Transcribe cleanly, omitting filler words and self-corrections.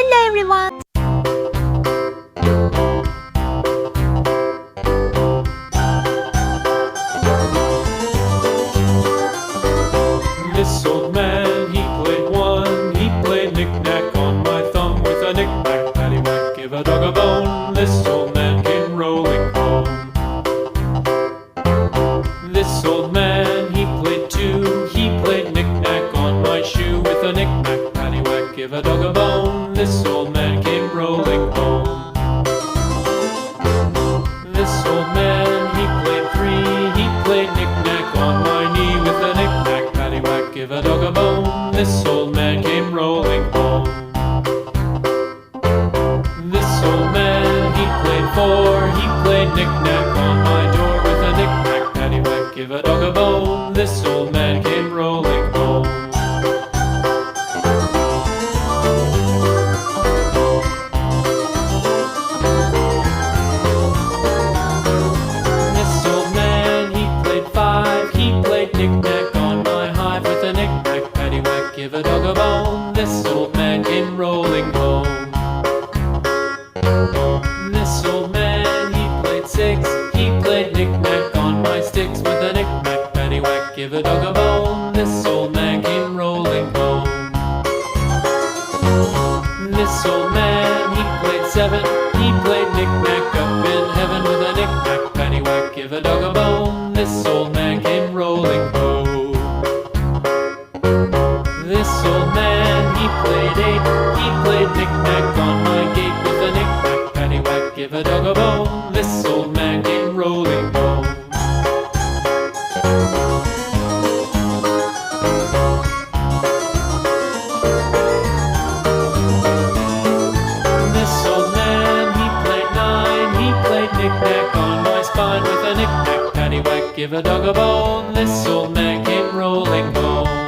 Hello everyone! This old man, he played one. He played knick-knack on my thumb with a knick-knack, paddywhack, give a dog a bone. This old man came rolling home. This old man, he played two. He played knick-knack on my shoe with a knick-knack, paddywhack, give a dog a bone. This old man came rolling home. This old man, he played three. He played knick-knack on my knee with a knick-knack, paddywhack, give a dog a bone. This old man came rolling home. This old man, he played four. He played knick-knack on my door with a knick-knack, paddywhack, give a dog a bone. This old man came rolling home. This old man, he played five. He played knick-knack on my hive with a knick-knack, paddywhack, give a dog a bone. This old man came rolling home. This old man, he played six. He played knick-knack on my sticks with a knick-knack, paddywhack, give a dog a bone. This old man came rolling home. This old man, he played seven. He played knick-knack up in heaven with a knick-knack, paddywhack, give a dog a bone. This old man came rolling home. This old man, he played eight. He played knick-knack on my gate with a knick-knack, paddywhack, give a dog a bone. This old man came rolling home. This old man, he played nine. He played knick-knack on my spine with a knick-knack, paddywhack, give a dog a bone. This old man came rolling home.